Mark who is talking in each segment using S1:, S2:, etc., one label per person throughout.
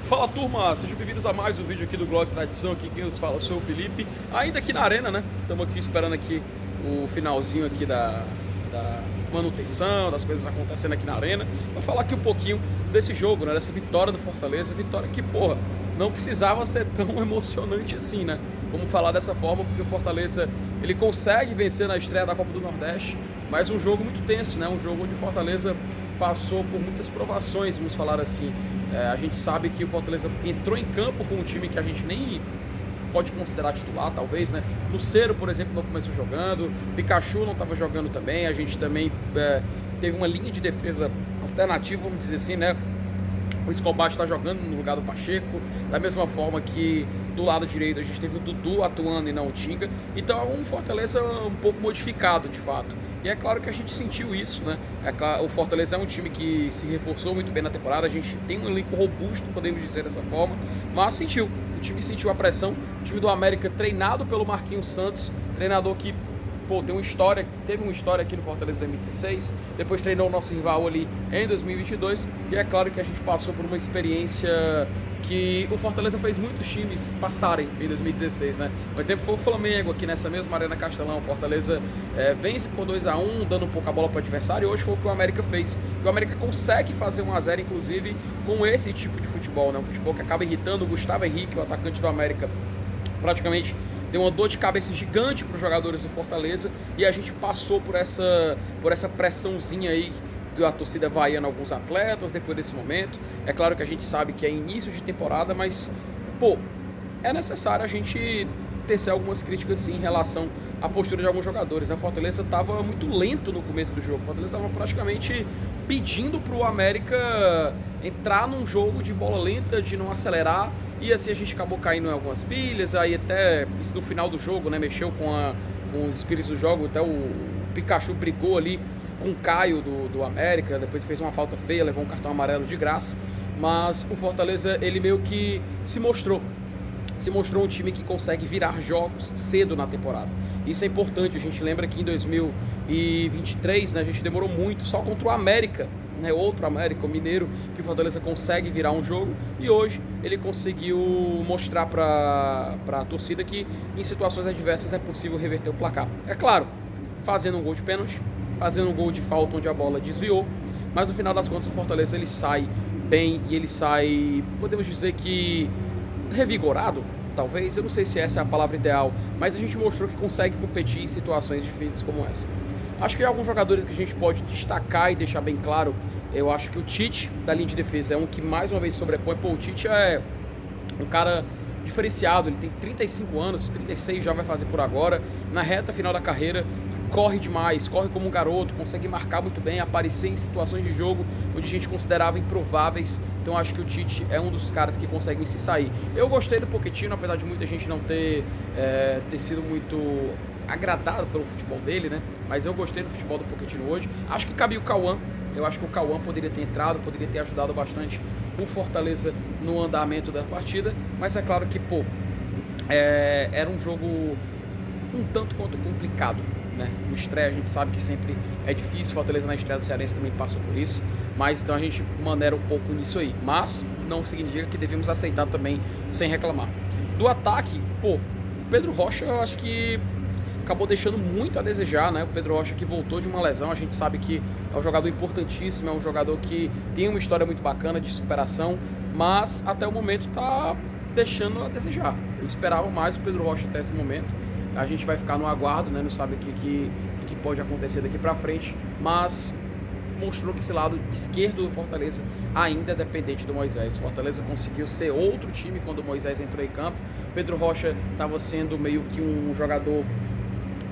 S1: Fala turma, sejam bem-vindos a mais um vídeo aqui do Glória e Tradição. Aqui quem nos fala sou o Felipe, ainda aqui na arena, né? Estamos aqui esperando aqui o finalzinho aqui da manutenção, das coisas acontecendo aqui na arena, para falar aqui um pouquinho desse jogo, né? Dessa vitória do Fortaleza, vitória que, porra, não precisava ser tão emocionante assim, né? Vamos falar dessa forma, porque o Fortaleza, ele consegue vencer na estreia da Copa do Nordeste, mas um jogo muito tenso, né? Um jogo onde o Fortaleza passou por muitas provações, vamos falar assim. A gente sabe que o Fortaleza entrou em campo com um time que a gente nem pode considerar titular, talvez, né? Lucero, por exemplo, não começou jogando, Pikachu não estava jogando também, a gente também teve uma linha de defesa alternativa, vamos dizer assim, né? O Escobar está jogando no lugar do Pacheco, da mesma forma que do lado direito a gente teve o Dudu atuando e não o Tinga, então é um Fortaleza um pouco modificado, de fato. E é claro que a gente sentiu isso, né? O Fortaleza é um time que se reforçou muito bem na temporada, a gente tem um elenco robusto, podemos dizer dessa forma, mas sentiu, o time sentiu a pressão, o time do América treinado pelo Marquinhos Santos, treinador que, pô, teve uma história aqui no Fortaleza em 2016, depois treinou o nosso rival ali em 2022, e é claro que a gente passou por uma experiência que o Fortaleza fez muitos times passarem em 2016, né? Um exemplo foi o Flamengo aqui nessa mesma Arena Castelão. O Fortaleza vence por 2-1, dando um pouco a bola para o adversário, e hoje foi o que o América fez. E o América consegue fazer 1-0, inclusive, com esse tipo de futebol, né? Um futebol que acaba irritando o Gustavo Henrique, o atacante do América, praticamente deu uma dor de cabeça gigante para os jogadores do Fortaleza, e a gente passou por essa pressãozinha aí que a torcida vaiando alguns atletas depois desse momento. É claro que a gente sabe que é início de temporada, mas, pô, é necessário a gente tecer algumas críticas sim, em relação à postura de alguns jogadores. A Fortaleza estava muito lento no começo do jogo. A Fortaleza estava praticamente pedindo para o América entrar num jogo de bola lenta, de não acelerar, e assim a gente acabou caindo em algumas pilhas. Aí até no final do jogo, né, mexeu com os espíritos do jogo. Até o Pikachu brigou ali com o Caio do América, depois fez uma falta feia, levou um cartão amarelo de graça, mas o Fortaleza, ele meio que se mostrou um time que consegue virar jogos cedo na temporada. Isso é importante, a gente lembra que em 2023, né, a gente demorou muito só contra o América, né, outro América, o Mineiro, que o Fortaleza consegue virar um jogo, e hoje ele conseguiu mostrar para a torcida que em situações adversas é possível reverter o placar. É claro, fazendo um gol de pênalti, fazendo um gol de falta onde a bola desviou, mas no final das contas o Fortaleza ele sai bem, e ele sai, podemos dizer que revigorado, talvez, eu não sei se essa é a palavra ideal, mas a gente mostrou que consegue competir em situações difíceis como essa. Acho que alguns jogadores que a gente pode destacar e deixar bem claro, eu acho que o Tite, da linha de defesa, é um que mais uma vez sobrepõe. Pô, o Tite é um cara diferenciado, ele tem 35 anos, 36 já vai fazer por agora, na reta final da carreira, corre demais, corre como um garoto, consegue marcar muito bem, aparecer em situações de jogo onde a gente considerava improváveis. Então acho que o Tite é um dos caras que conseguem se sair. Eu gostei do Pochettino, apesar de muita gente não ter sido muito agradado pelo futebol dele, né? Mas eu gostei do futebol do Pochettino hoje. Acho que cabia o Cauã. Eu acho que o Cauã poderia ter entrado, poderia ter ajudado bastante o Fortaleza no andamento da partida. Mas é claro que, pô, era um jogo um tanto quanto complicado, né? No estreia a gente sabe que sempre é difícil, Fortaleza na estreia do Cearense também passou por isso, mas então a gente maneira um pouco nisso aí, mas não significa que devemos aceitar também sem reclamar. Do ataque, pô, o Pedro Rocha eu acho que acabou deixando muito a desejar, né? O Pedro Rocha que voltou de uma lesão, a gente sabe que é um jogador importantíssimo, é um jogador que tem uma história muito bacana de superação, mas até o momento tá deixando a desejar. Eu esperava mais o Pedro Rocha até esse momento. A gente vai ficar no aguardo, né? Não sabe o que pode acontecer daqui pra frente, mas mostrou que esse lado esquerdo do Fortaleza ainda é dependente do Moisés. O Fortaleza conseguiu ser outro time quando o Moisés entrou em campo. Pedro Rocha estava sendo meio que um jogador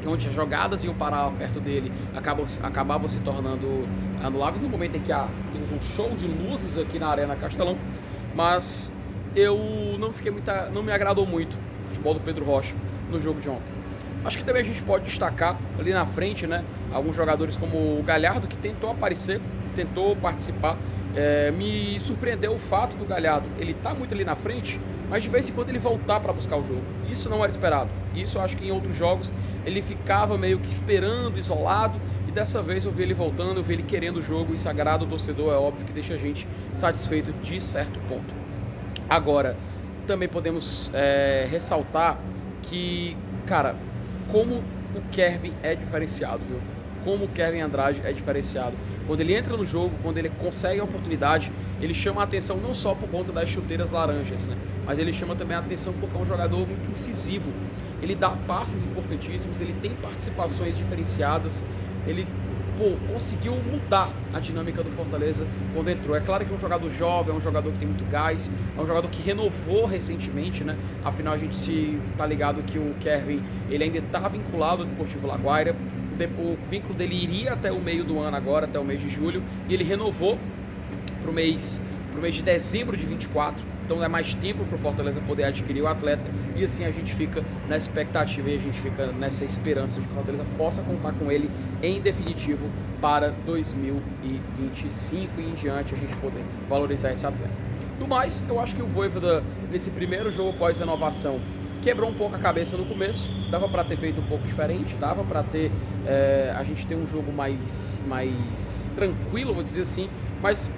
S1: que onde as jogadas iam parar perto dele acabavam se tornando anuláveis no momento em que temos um show de luzes aqui na Arena Castelão, mas eu não me agradou muito o futebol do Pedro Rocha no jogo de ontem. Acho que também a gente pode destacar ali na frente, né, alguns jogadores como o Galhardo, que tentou aparecer, tentou participar. Me surpreendeu o fato do Galhardo, ele tá muito ali na frente, mas de vez em quando ele voltar para buscar o jogo. Isso não era esperado. Isso eu acho que em outros jogos ele ficava meio que esperando, isolado, e dessa vez eu vi ele voltando, eu vi ele querendo o jogo. Isso agrada o torcedor, é óbvio que deixa a gente satisfeito de certo ponto. Agora, também podemos ressaltar que, cara, como o Kevin é diferenciado, viu? Como o Kevin Andrade é diferenciado. Quando ele entra no jogo, quando ele consegue a oportunidade, ele chama a atenção não só por conta das chuteiras laranjas, né? Mas ele chama também a atenção porque é um jogador muito incisivo. Ele dá passes importantíssimos, ele tem participações diferenciadas, ele conseguiu mudar a dinâmica do Fortaleza quando entrou. É claro que é um jogador jovem, é um jogador que tem muito gás, é um jogador que renovou recentemente, né? Afinal, a gente se tá ligado que o Kevin, ele ainda está vinculado ao Deportivo Laguaira. O vínculo dele iria até o meio do ano agora, até o mês de julho, e ele renovou pro mês de dezembro de 24. Então é mais tempo para o Fortaleza poder adquirir o atleta, e assim a gente fica nessa expectativa e a gente fica nessa esperança de que o Fortaleza possa contar com ele em definitivo para 2025 e em diante, a gente poder valorizar esse atleta. Do mais, eu acho que o Vojvoda, nesse primeiro jogo pós-renovação, quebrou um pouco a cabeça no começo, dava para ter feito um pouco diferente, dava para ter a gente ter um jogo mais tranquilo, vou dizer assim, mas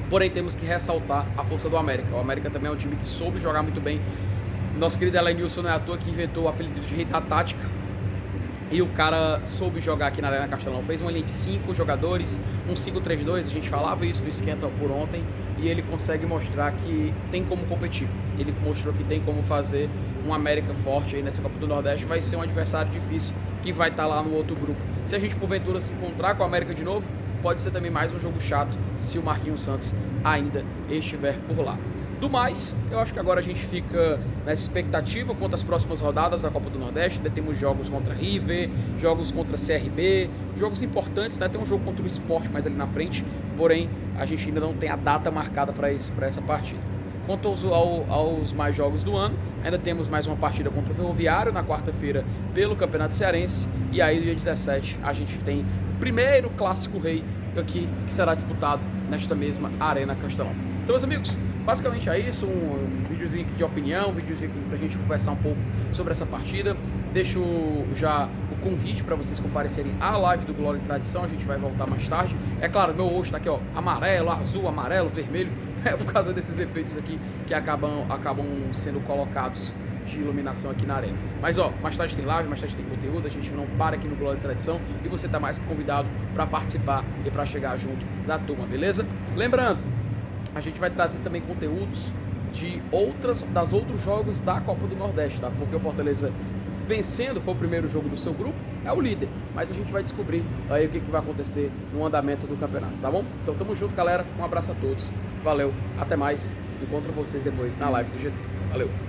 S1: porém temos que ressaltar a força do América. O América também é um time que soube jogar muito bem. Nosso querido Elenilson não é à toa que inventou o apelido de rei da tática, e o cara soube jogar aqui na Arena Castelão. Fez uma linha de 5 jogadores, um 5-3-2, a gente falava isso no esquenta por ontem, e ele consegue mostrar que tem como competir. Ele mostrou que tem como fazer um América forte aí nessa Copa do Nordeste. Vai ser um adversário difícil que vai estar lá no outro grupo. Se a gente porventura se encontrar com o América de novo, pode ser também mais um jogo chato se o Marquinhos Santos ainda estiver por lá. Do mais, eu acho que agora a gente fica nessa expectativa quanto às próximas rodadas da Copa do Nordeste. Ainda temos jogos contra River, jogos contra CRB, jogos importantes, né? Tem um jogo contra o Sport mais ali na frente, porém a gente ainda não tem a data marcada para essa partida. Quanto aos mais jogos do ano, ainda temos mais uma partida contra o Ferroviário na quarta-feira pelo Campeonato Cearense, e aí no dia 17 a gente tem o primeiro Clássico Rei aqui, que será disputado nesta mesma Arena Castelão. Então, meus amigos, basicamente é isso, um videozinho aqui de opinião, um videozinho aqui pra gente conversar um pouco sobre essa partida. Deixo já o convite para vocês comparecerem à live do Glória e Tradição, a gente vai voltar mais tarde. É claro, meu rosto tá aqui, ó, amarelo, azul, amarelo, vermelho, é por causa desses efeitos aqui que acabam sendo colocados de iluminação aqui na arena. Mas ó, mais tarde tem live, mais tarde tem conteúdo, a gente não para aqui no Glória e Tradição, e você tá mais que convidado para participar e para chegar junto da turma, beleza? Lembrando, a gente vai trazer também conteúdos das outros jogos da Copa do Nordeste, tá? Porque o Fortaleza vencendo, foi o primeiro jogo do seu grupo, é o líder. Mas a gente vai descobrir aí o que vai acontecer no andamento do campeonato, tá bom? Então tamo junto, galera. Um abraço a todos. Valeu, até mais. Encontro vocês depois na live do GT. Valeu!